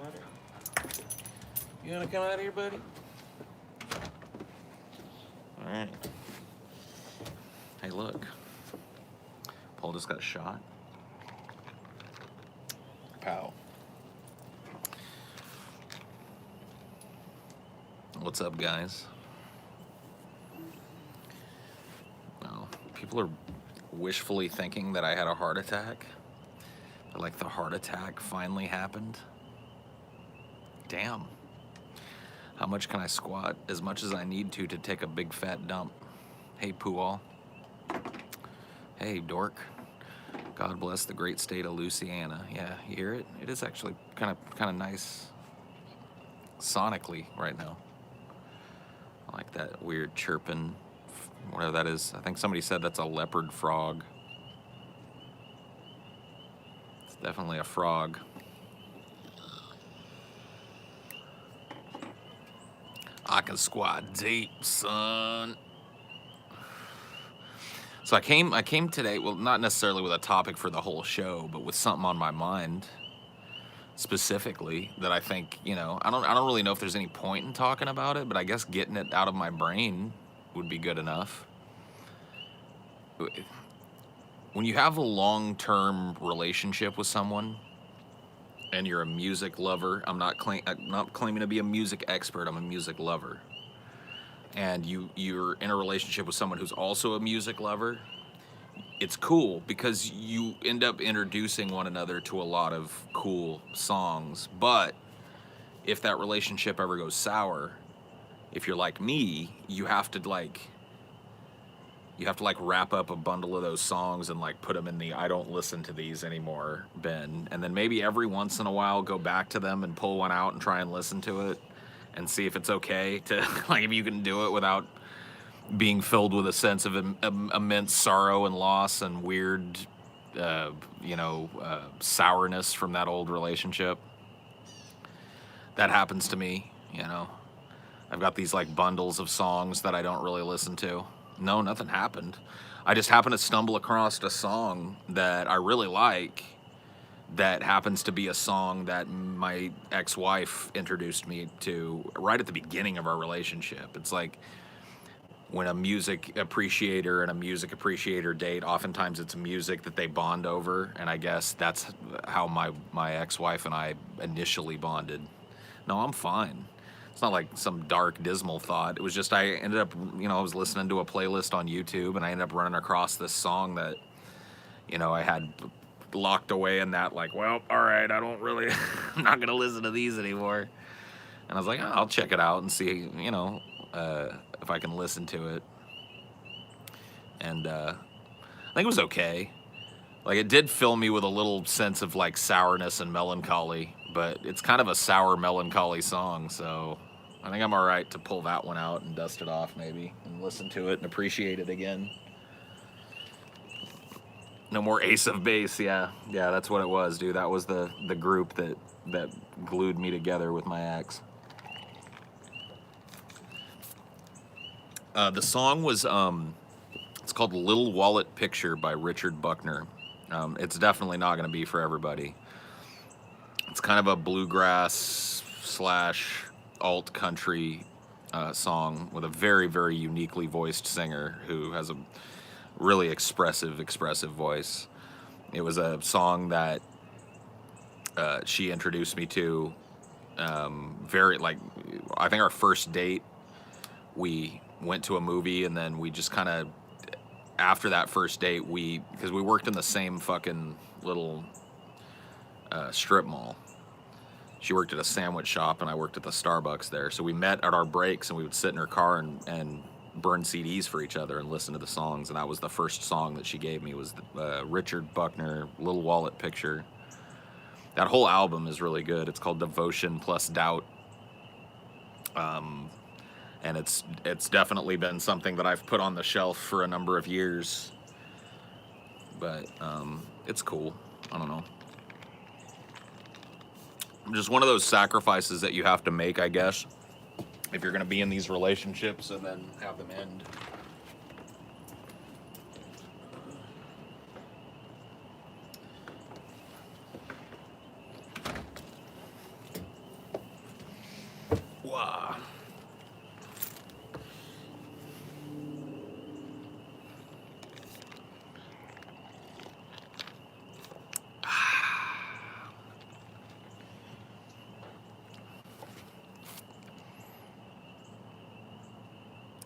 come out here? You wanna come out here, buddy? All right. Hey, look. Paul just got shot. Pow. What's up, guys? Well, people are wishfully thinking that I had a heart attack. Like the heart attack finally happened. Damn. How much can I squat? As much as I need to take a big fat dump. Hey, Pooall. Hey, dork. God bless the great state of Louisiana. Yeah, you hear it? It is actually kind of nice sonically right now. I like that weird chirping, whatever that is. I think somebody said that's a leopard frog. It's definitely a frog. I can squat deep, son. So I came today, well, not necessarily with a topic for the whole show, but with something on my mind specifically that I think, you know, I don't really know if there's any point in talking about it, but I guess getting it out of my brain would be good enough. When you have a long-term relationship with someone and you're a music lover, I'm not claiming to be a music expert, I'm a music lover. And you're in a relationship with someone who's also a music lover, it's cool because you end up introducing one another to a lot of cool songs. But if that relationship ever goes sour, if you're like me, you have to wrap up a bundle of those songs and like put them in the I don't listen to these anymore bin, and then maybe every once in a while go back to them and pull one out and try and listen to it and see if it's okay to like if you can do it without being filled with a sense of immense sorrow and loss and weird sourness from that old relationship. That happens to me, you know. I've got these like bundles of songs that I don't really listen to. No, nothing happened. I just happened to stumble across a song that I really like that happens to be a song that my ex-wife introduced me to right at the beginning of our relationship. It's like when a music appreciator and a music appreciator date, oftentimes it's music that they bond over, and I guess that's how my ex-wife and I initially bonded. No, I'm fine. It's not like some dark, dismal thought. It was just I ended up, I was listening to a playlist on YouTube, and I ended up running across this song that, I had locked away in that, like, well, all right, I don't really, I'm not going to listen to these anymore. And I was like, oh, I'll check it out and see, if I can listen to it. And I think it was okay. Like, it did fill me with a little sense of, like, sourness and melancholy, but it's kind of a sour, melancholy song, so I think I'm all right to pull that one out and dust it off, maybe, and listen to it and appreciate it again. No more Ace of Base, yeah. Yeah, that's what it was, dude. That was the group that glued me together with my ex. The song was, it's called Little Wallet Picture by Richard Buckner. It's definitely not going to be for everybody. It's kind of a bluegrass / alt country song with a very, very uniquely voiced singer who has a really expressive voice. It was a song that she introduced me to I think our first date, we went to a movie, and then we just kind of, after that first date, because we worked in the same fucking little strip mall. She worked at a sandwich shop, and I worked at the Starbucks there. So we met at our breaks, and we would sit in her car and burn CDs for each other and listen to the songs. And that was the first song that she gave me, was Richard Buckner, Little Wallet Picture. That whole album is really good. It's called Devotion Plus Doubt. And it's definitely been something that I've put on the shelf for a number of years. But it's cool. I don't know. Just one of those sacrifices that you have to make, I guess, if you're going to be in these relationships and then have them end.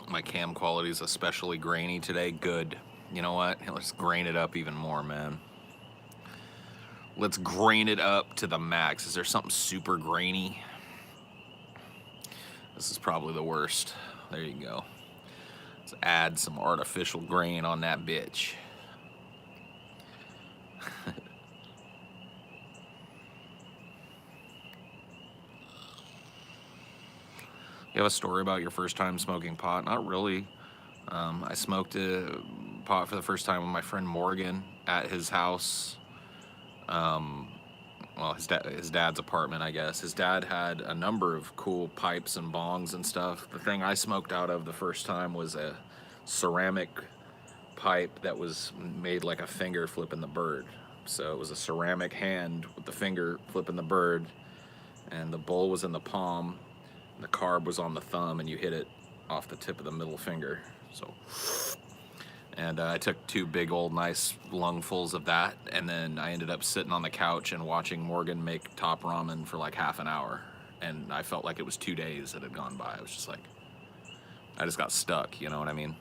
My cam quality is especially grainy today. Good. You know what? Let's grain it up even more, man. Let's grain it up to the max. Is there something super grainy? This is probably the worst. There you go. Let's add some artificial grain on that bitch. You have a story about your first time smoking pot? Not really. I smoked a pot for the first time with my friend Morgan at his house. Well, his dad's apartment, I guess. His dad had a number of cool pipes and bongs and stuff. The thing I smoked out of the first time was a ceramic pipe that was made like a finger flipping the bird. So it was a ceramic hand with the finger flipping the bird, and the bowl was in the palm, and the carb was on the thumb, and you hit it off the tip of the middle finger. So, and I took 2 big old nice lungfuls of that, and then I ended up sitting on the couch and watching Morgan make top ramen for like half an hour, and I felt like it was 2 days that had gone by. I was just like, I just got stuck, you know what I mean?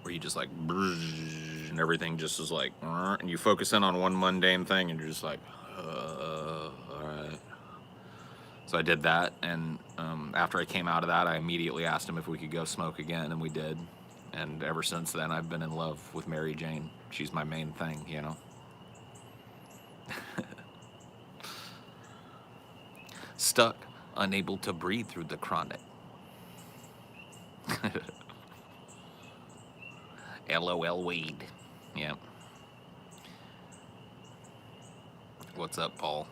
Where you just like, and everything just was like, and you focus in on one mundane thing, and you're just like, all right. So I did that, and after I came out of that, I immediately asked him if we could go smoke again, and we did. And ever since then, I've been in love with Mary Jane. She's my main thing, you know? Stuck, unable to breathe through the chronic. LOL weed. Yeah. What's up, Paul?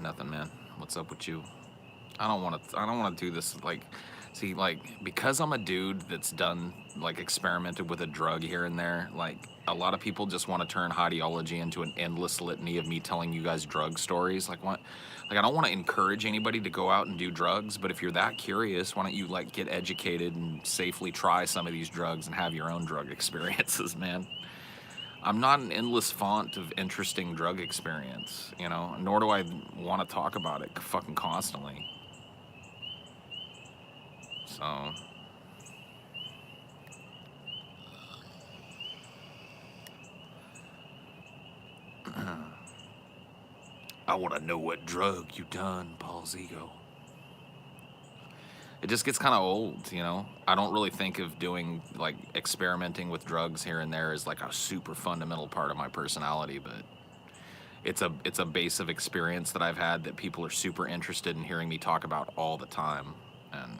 Nothing, man. What's up with you? I don't want to do this, like, see, like, because I'm a dude that's done, like, experimented with a drug here and there, like, a lot of people just want to turn Highdeology into an endless litany of me telling you guys drug stories. Like, what? Like, I don't want to encourage anybody to go out and do drugs, but if you're that curious, why don't you, like, get educated and safely try some of these drugs and have your own drug experiences, man? I'm not an endless font of interesting drug experience, you know, nor do I want to talk about it fucking constantly. So, I want to know what drug you done, Paul's ego. It just gets kind of old, you know? I don't really think of doing, like, experimenting with drugs here and there as, like, a super fundamental part of my personality, but it's a base of experience that I've had that people are super interested in hearing me talk about all the time. And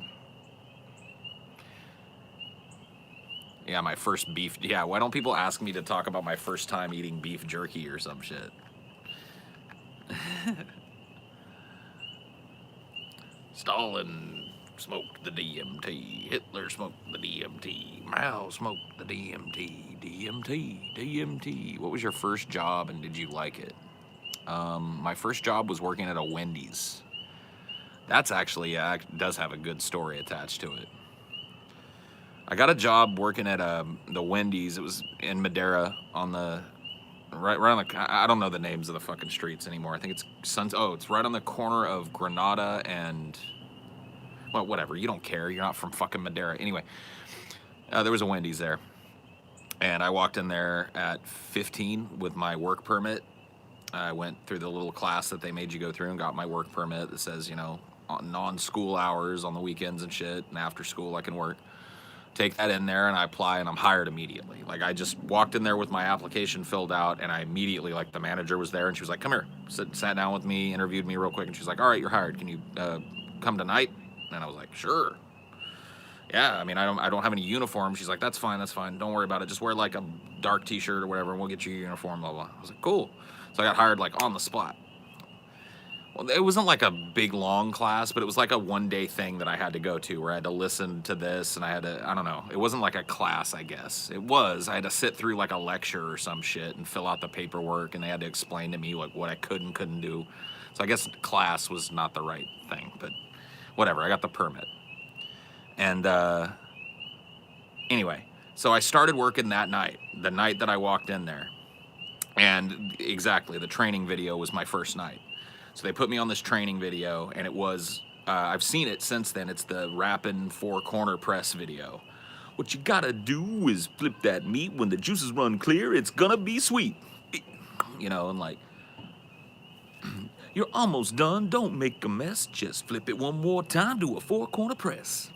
yeah, my first beef, yeah, why don't people ask me to talk about my first time eating beef jerky or some shit? Stalin smoked the DMT. Hitler smoked the DMT. Mao smoked the DMT. DMT. What was your first job and did you like it? My first job was working at a Wendy's. That's actually, does have a good story attached to it. I got a job working at the Wendy's. It was in Madera on the right on the. I don't know the names of the fucking streets anymore. I think it's it's right on the corner of Granada and, well, whatever. You don't care. You're not from fucking Madera. Anyway, there was a Wendy's there, and I walked in there at 15 with my work permit. I went through the little class that they made you go through and got my work permit that says, you know, non-school hours on the weekends and shit, and after school I can work. Take that in there and I apply and I'm hired immediately. Like, I just walked in there with my application filled out and I immediately, like, the manager was there and she was like, come here, sat down with me, interviewed me real quick, and she's like, all right, you're hired. Can you come tonight? And I was like, sure. Yeah, I mean, I don't have any uniform. She's like, that's fine. Don't worry about it. Just wear like a dark t-shirt or whatever and we'll get you your uniform, blah, blah. I was like, cool. So I got hired like on the spot. well, it wasn't like a big long class, but it was like a 1-day thing that I had to go to where I had to listen to this and I had to, I don't know, it wasn't like a class, I guess. I had to sit through like a lecture or some shit and fill out the paperwork, and they had to explain to me like what I could and couldn't do. So I guess class was not the right thing, but whatever, I got the permit. And anyway, so I started working that night, the night that I walked in there. And exactly, the training video was my first night. So they put me on this training video, and it was, I've seen it since then. It's the rapping 4-corner press video. What you gotta do is flip that meat. When the juices run clear, it's gonna be sweet. You know, and like, you're almost done, don't make a mess. Just flip it one more time, do a 4-corner press.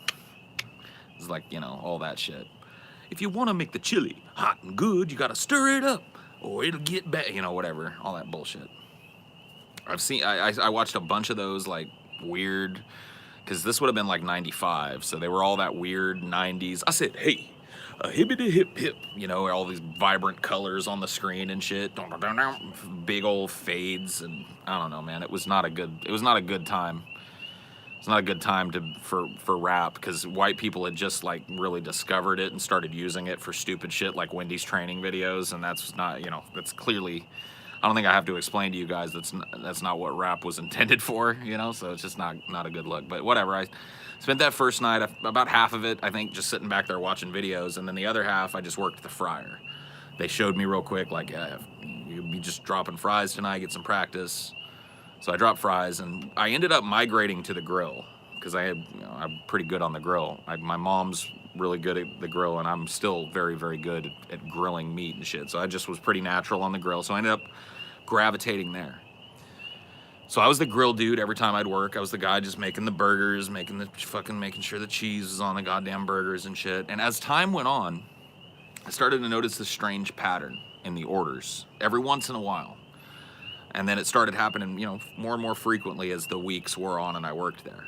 It's like, you know, all that shit. If you wanna make the chili hot and good, you gotta stir it up, or it'll get bad, you know, whatever, all that bullshit. I watched a bunch of those, like, weird, because this would have been like 95, so they were all that weird 90s. I said, hey, a hippity hip hip, you know, all these vibrant colors on the screen and shit, big old fades, and I don't know, man, it was not a good time. It's not a good time for rap, because white people had just like really discovered it and started using it for stupid shit like Wendy's training videos, and that's not, you know, that's clearly, I don't think I have to explain to you guys that's not what rap was intended for, you know, so it's just not a good look. But whatever, I spent that first night, about half of it, I think, just sitting back there watching videos, and then the other half, I just worked at the fryer. They showed me real quick, like, you'll be just dropping fries tonight, get some practice. So I dropped fries, and I ended up migrating to the grill, because I'm pretty good on the grill. My mom's really good at the grill, and I'm still very, very good at grilling meat and shit. So I just was pretty natural on the grill. So I ended up gravitating there. So I was the grill dude every time I'd work. I was the guy just making the burgers, making sure the cheese was on the goddamn burgers and shit. And as time went on, I started to notice this strange pattern in the orders every once in a while. And then it started happening, you know, more and more frequently as the weeks wore on and I worked there.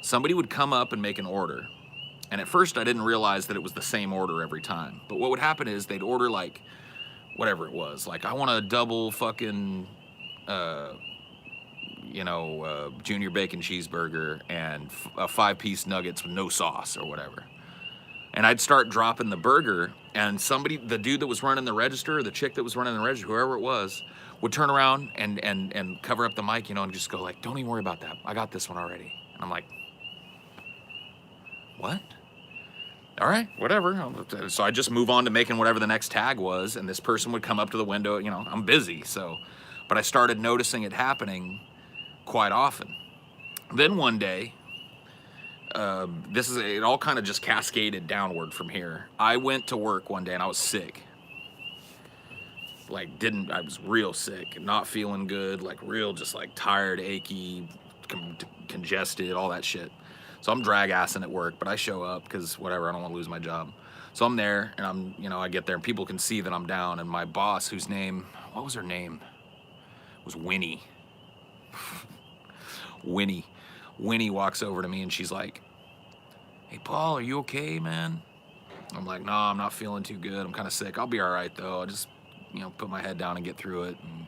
Somebody would come up and make an order. And at first I didn't realize that it was the same order every time. But what would happen is they'd order like, whatever it was. Like, I want a double fucking, junior bacon cheeseburger and a 5-piece nuggets with no sauce or whatever. And I'd start dropping the burger, and the dude that was running the register, or the chick that was running the register, whoever it was, would turn around and cover up the mic, you know, and just go like, don't even worry about that. I got this one already. And I'm like, what? All right, whatever. So I just move on to making whatever the next tag was, and this person would come up to the window, you know, I'm busy, so. But I started noticing it happening quite often. Then one day, it all kind of just cascaded downward from here. I went to work one day and I was sick. I was real sick, not feeling good, like real just like tired, achy, congested, all that shit. So I'm drag-assing at work, but I show up because whatever, I don't want to lose my job. So I'm there, and I get there, and people can see that I'm down, and my boss, what was her name? It was Winnie. Winnie walks over to me, and she's like, hey, Paul, are you okay, man? I'm like, no, I'm not feeling too good. I'm kind of sick. I'll be all right, though. I'll just, put my head down and get through it. And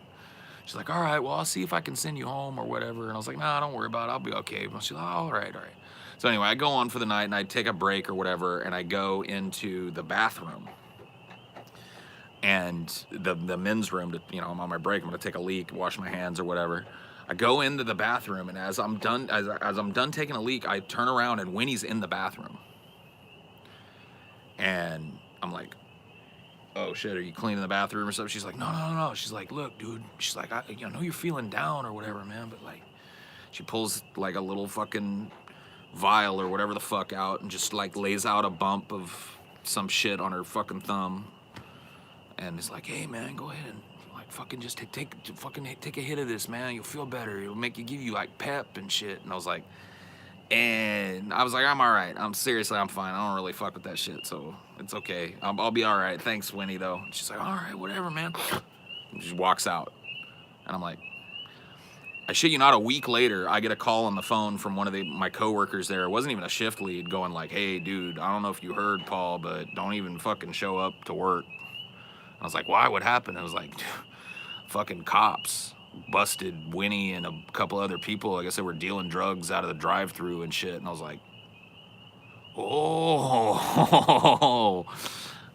she's like, all right, well, I'll see if I can send you home or whatever. And I was like, nah, don't worry about it. I'll be okay. And she's like, oh, all right. So anyway, I go on for the night, and I take a break or whatever, and I go into the bathroom. And the men's room, I'm on my break. I'm going to take a leak, wash my hands or whatever. I go into the bathroom, and as I'm done taking a leak, I turn around, and Winnie's in the bathroom. And I'm like, oh shit, are you cleaning the bathroom or something? She's like, no. She's like, look, dude. She's like, I know you're feeling down or whatever, man, but like, she pulls like a little fucking vial or whatever the fuck out and just like lays out a bump of some shit on her fucking thumb. And it's like, hey man, go ahead and like fucking just take a hit of this, man. You'll feel better. It'll give you like pep and shit. And I was like, I'm all right. I'm fine. I don't really fuck with that shit, so it's okay. I'll be all right. Thanks, Winnie, though. And she's like, all right, whatever, man. And she walks out. And I'm like, I shit you not, a week later, I get a call on the phone from one of my coworkers there. It wasn't even a shift lead, going like, hey, dude, I don't know if you heard, Paul, but don't even fucking show up to work. I was like, why? What happened? I was like, fucking cops busted Winnie and a couple other people. I guess they were dealing drugs out of the drive-through and shit. And I was like, oh,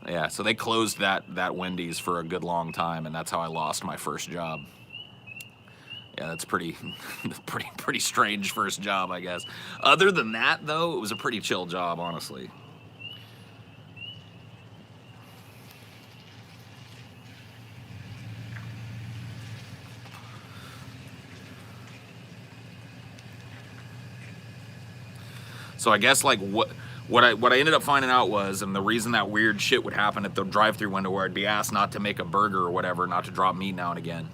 yeah. So they closed that Wendy's for a good long time, and that's how I lost my first job. Yeah, that's pretty strange first job, I guess. Other than that, though, it was a pretty chill job, honestly. So I guess like what I ended up finding out was, and the reason that weird shit would happen at the drive-through window where I'd be asked not to make a burger or whatever, not to drop meat now and again,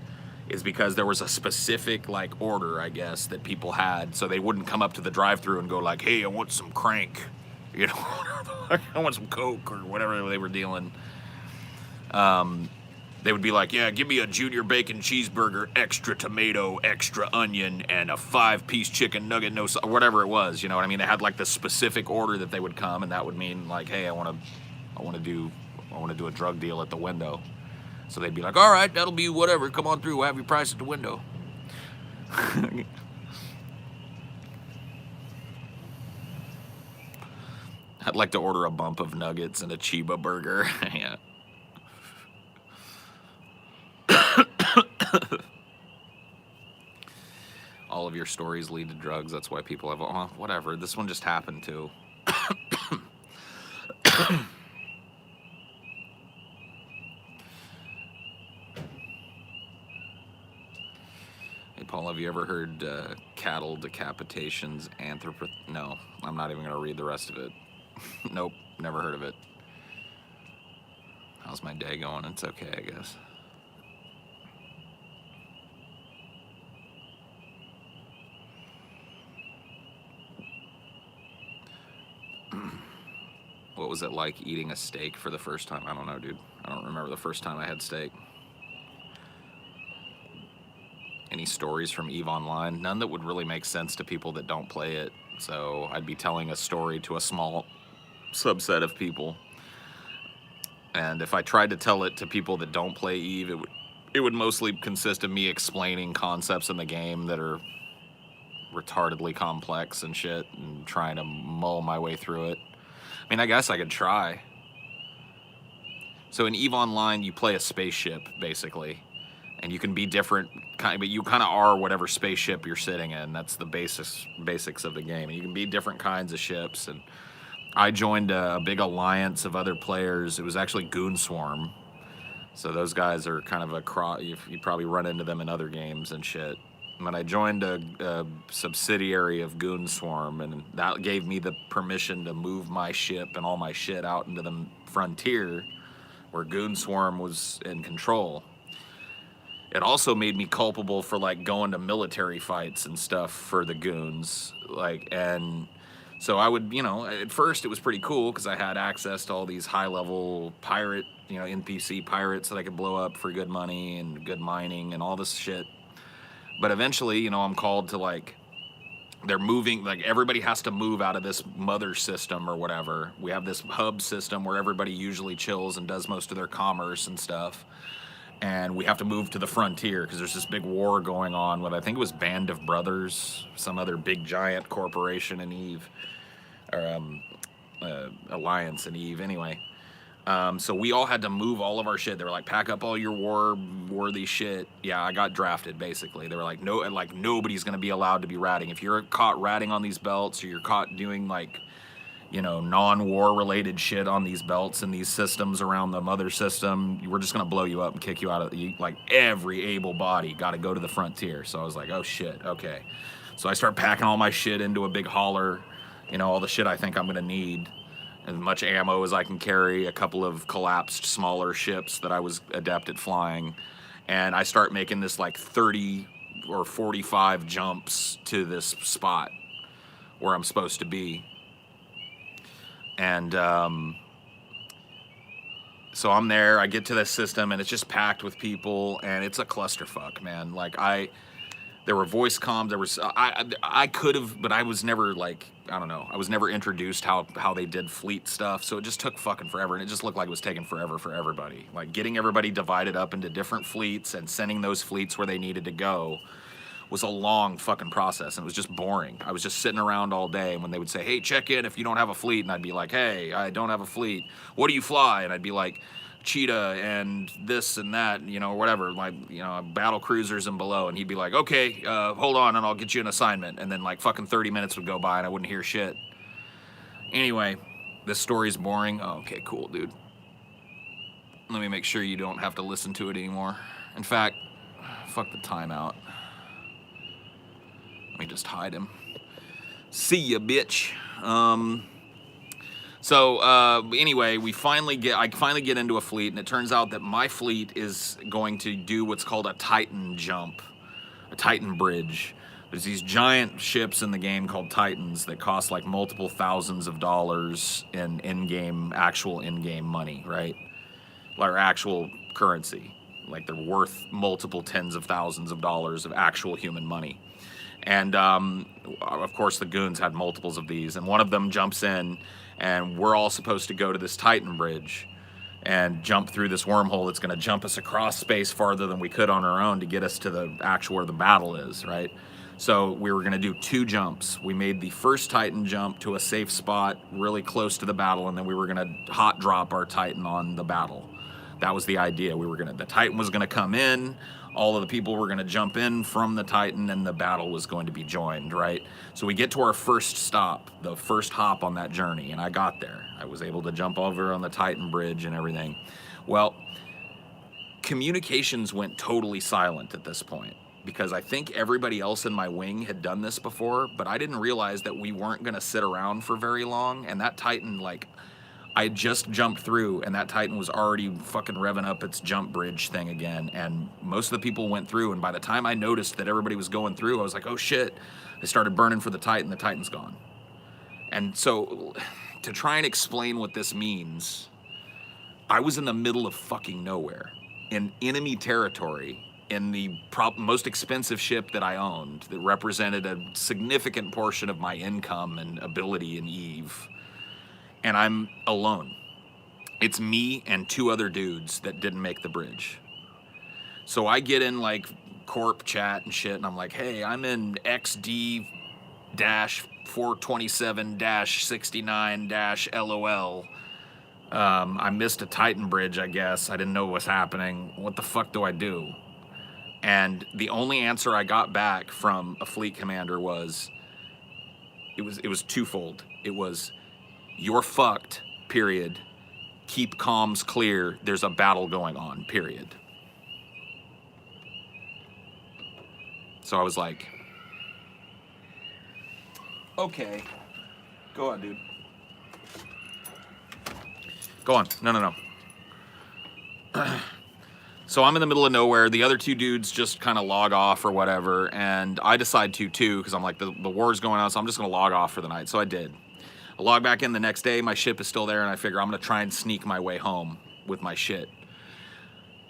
is because there was a specific like order, I guess, that people had, so they wouldn't come up to the drive-through and go like, "Hey, I want some crank," you know, I want some Coke or whatever they were dealing. They would be like, "Yeah, give me a junior bacon cheeseburger, extra tomato, extra onion, and a 5-piece chicken nugget, no sauce," whatever it was. You know what I mean? They had like the specific order that they would come, and that would mean like, "Hey, I want to do a drug deal at the window." So they'd be like, "All right, that'll be whatever. Come on through. We'll have your price at the window." I'd like to order a bump of nuggets and a Chiba burger. Yeah. All of your stories lead to drugs. That's why people have, oh, whatever. This one just happened to. Hey, Paul, have you ever heard cattle decapitations, No, I'm not even going to read the rest of it. Nope, never heard of it. How's my day going? It's okay, I guess. What was it like eating a steak for the first time? I don't know, dude. I don't remember the first time I had steak. Any stories from EVE Online? None that would really make sense to people that don't play it. So I'd be telling a story to a small subset of people. And if I tried to tell it to people that don't play EVE, it would mostly consist of me explaining concepts in the game that are retardedly complex and shit, and trying to mull my way through it. I mean, I guess I could try. So in EVE Online, you play a spaceship, basically. And you can be different, but you kind of are whatever spaceship you're sitting in. That's the basics of the game. And you can be different kinds of ships. And I joined a big alliance of other players. It was actually Goon Swarm. So those guys are kind of you probably run into them in other games and shit. But I joined a subsidiary of Goon Swarm, and that gave me the permission to move my ship and all my shit out into the frontier where Goon Swarm was in control. It also made me culpable for like going to military fights and stuff for the goons, and so I would, at first it was pretty cool because I had access to all these high-level pirate, NPC pirates that I could blow up for good money and good mining and all this shit. But eventually, I'm called to they're moving, everybody has to move out of this mother system or whatever. We have this hub system where everybody usually chills and does most of their commerce and stuff. And we have to move to the frontier because there's this big war going on with, I think it was Band of Brothers, some other big giant corporation in EVE, or alliance in EVE, anyway. So we all had to move all of our shit. They were like, pack up all your war-worthy shit. Yeah, I got drafted, basically. They were like, no, nobody's going to be allowed to be ratting. If you're caught ratting on these belts, or you're caught doing non-war related shit on these belts and these systems around the mother system, we're just gonna blow you up and kick you out of every able body got to go to the frontier. So I was like, oh shit, okay. So I start packing all my shit into a big hauler, all the shit I think I'm gonna need, as much ammo as I can carry, a couple of collapsed smaller ships that I was adept at flying, and I start making this 30 or 45 jumps to this spot where I'm supposed to be. And so I'm there, I get to this system, and it's just packed with people, and it's a clusterfuck, man. There were voice comms. There was I could have, but I was never like, I don't know. I was never introduced how they did fleet stuff. So it just took fucking forever, and it just looked like it was taking forever for everybody. Like getting everybody divided up into different fleets and sending those fleets where they needed to go was a long fucking process, and it was just boring. I was just sitting around all day, and when they would say, "Hey, check in if you don't have a fleet," and I'd be like, "Hey, I don't have a fleet. What do you fly?" And I'd be like, "Cheetah and this and that, you know, whatever, like, you know, battle cruisers and below." And he'd be like, "Okay, hold on, and I'll get you an assignment." And then like fucking 30 minutes would go by, and I wouldn't hear shit. Anyway, this story's boring. Oh, okay, cool, dude. Let me make sure you don't have to listen to it anymore. In fact, fuck the timeout. Let me just hide him. See ya, bitch. Anyway, I finally get into a fleet, and it turns out that my fleet is going to do what's called a Titan jump, a Titan bridge. There's these giant ships in the game called Titans that cost like multiple thousands of dollars in actual in-game money, right? Or actual currency. Like they're worth multiple tens of thousands of dollars of actual human money. And of course, the goons had multiples of these, and one of them jumps in, and we're all supposed to go to this Titan bridge and jump through this wormhole that's going to jump us across space farther than we could on our own to get us to the actual where the battle is, right? So we were going to do 2 jumps. We made the first Titan jump to a safe spot really close to the battle, and then we were going to hot drop our Titan on the battle. That was the idea. The Titan was going to come in, all of the people were going to jump in from the Titan, and the battle was going to be joined, right? So we get to our first stop, the first hop on that journey, and I got there. I was able to jump over on the Titan bridge and everything. Well, communications went totally silent at this point, because I think everybody else in my wing had done this before, but I didn't realize that we weren't going to sit around for very long, and that Titan, like, I just jumped through, and that Titan was already fucking revving up its jump bridge thing again, and most of the people went through, and by the time I noticed that everybody was going through, I was like, oh shit. I started burning for the Titan's gone. And so, to try and explain what this means, I was in the middle of fucking nowhere, in enemy territory, in the most expensive ship that I owned, that represented a significant portion of my income and ability in EVE. And I'm alone. It's me and 2 other dudes that didn't make the bridge. So I get in like corp chat and shit, and I'm like, hey, I'm in XD-427-69-LOL. I missed a Titan bridge, I guess. I didn't know what was happening. What the fuck do I do? And the only answer I got back from a fleet commander was, it was twofold. It was, "You're fucked, period. Keep comms clear. There's a battle going on, period." So I was like, okay. Go on, dude. Go on. No. So I'm in the middle of nowhere. The other 2 dudes just kind of log off or whatever, and I decide to too, because I'm like, the war's going on, so I'm just going to log off for the night. So I did. I log back in the next day, my ship is still there, and I figure I'm going to try and sneak my way home with my shit.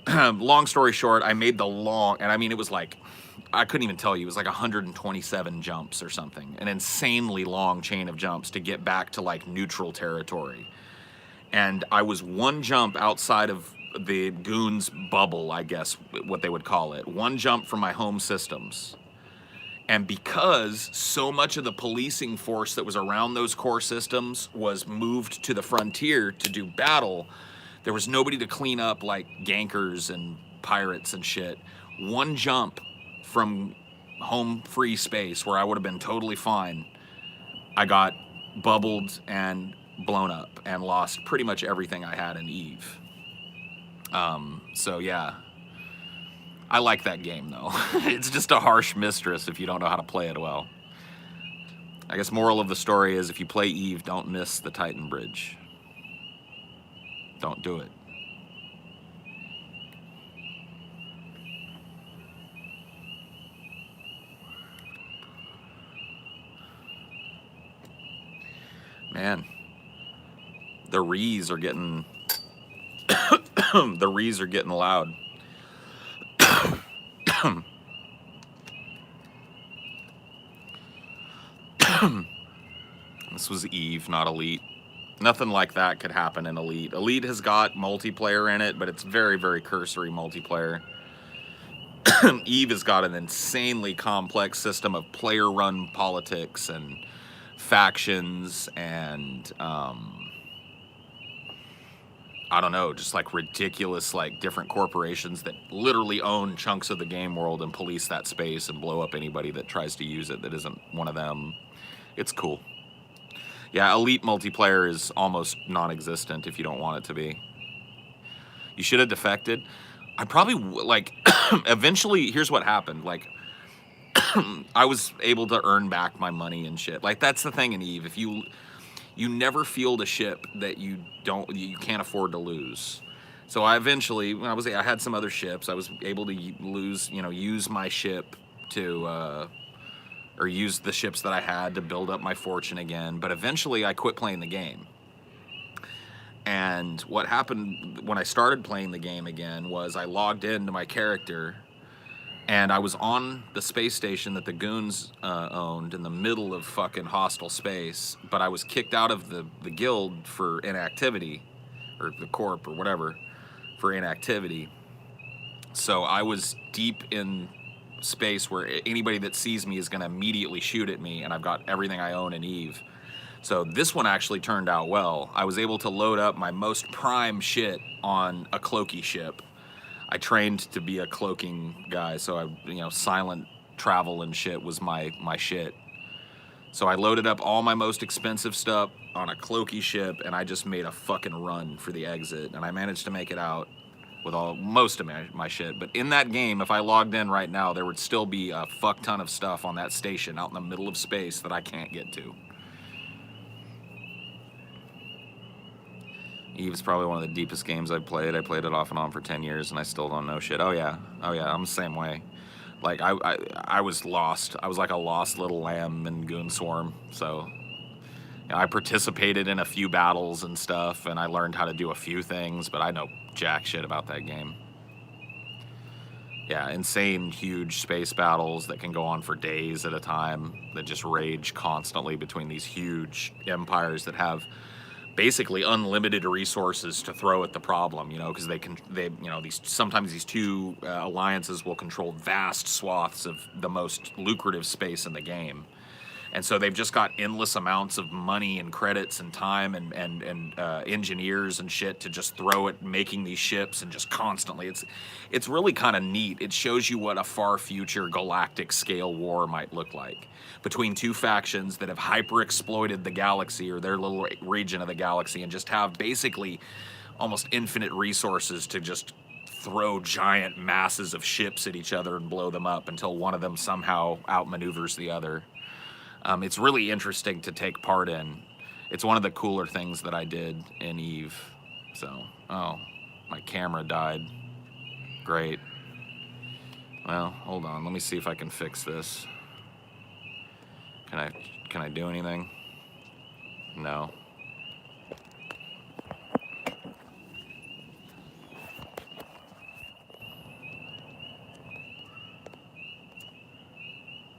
Long story short, I made and I mean, it was like, I couldn't even tell you, it was like 127 jumps or something, an insanely long chain of jumps to get back to like neutral territory. And I was 1 jump outside of the goons' bubble, I guess, what they would call it. 1 jump from my home systems. And because so much of the policing force that was around those core systems was moved to the frontier to do battle, there was nobody to clean up like gankers and pirates and shit. 1 jump from home free space where I would have been totally fine, I got bubbled and blown up and lost pretty much everything I had in EVE. So yeah. I like that game, though. It's just a harsh mistress if you don't know how to play it well. I guess moral of the story is, if you play EVE, don't miss the Titan bridge. Don't do it. Man, the rees are getting the rees are getting loud. This was Eve, not Elite. Nothing like that could happen in Elite. Elite has got multiplayer in it, but it's very, very cursory multiplayer. Eve has got an insanely complex system of player-run politics and factions and I don't know, just like ridiculous, like different corporations that literally own chunks of the game world and police that space and blow up anybody that tries to use it that isn't one of them. It's cool. Yeah, Elite multiplayer is almost non-existent if you don't want it to be. You should have defected. I probably, like, eventually, here's what happened. Like, I was able to earn back my money and shit. Like, that's the thing in Eve. If you never field a ship that you can't afford to lose. So I eventually, when I had some other ships, I was able to use my ship to, or use the ships that I had to build up my fortune again. But eventually I quit playing the game. And what happened when I started playing the game again was I logged into my character and I was on the space station that the goons owned in the middle of fucking hostile space, but I was kicked out of the guild for inactivity, or the corp or whatever, for inactivity. So I was deep in space where anybody that sees me is going to immediately shoot at me, and I've got everything I own in Eve. So this one actually turned out well. I was able to load up my most prime shit on a cloaky ship. I trained to be a cloaking guy, so silent travel and shit was my shit. So I loaded up all my most expensive stuff on a cloaky ship, and I just made a fucking run for the exit, and I managed to make it out with most of my shit. But in that game, if I logged in right now, there would still be a fuck ton of stuff on that station out in the middle of space that I can't get to. Eve's probably one of the deepest games I've played. I played it off and on for 10 years, and I still don't know shit. Oh yeah, I'm the same way. Like, I was lost. I was like a lost little lamb in Goon Swarm. So, I participated in a few battles and stuff, and I learned how to do a few things, but I know jack shit about that game. Yeah, insane, huge space battles that can go on for days at a time, that just rage constantly between these huge empires that have basically unlimited resources to throw at the problem, because sometimes these two alliances will control vast swaths of the most lucrative space in the game. And so they've just got endless amounts of money and credits and time and engineers and shit to just throw at making these ships, and just constantly. It's really kind of neat. It shows you what a far future galactic scale war might look like between two factions that have hyper exploited the galaxy or their little region of the galaxy, and just have basically almost infinite resources to just throw giant masses of ships at each other and blow them up until one of them somehow outmaneuvers the other. It's really interesting to take part in. It's one of the cooler things that I did in Eve. So, oh, my camera died. Great. Well, hold on. Let me see if I can fix this. Can I do anything? No.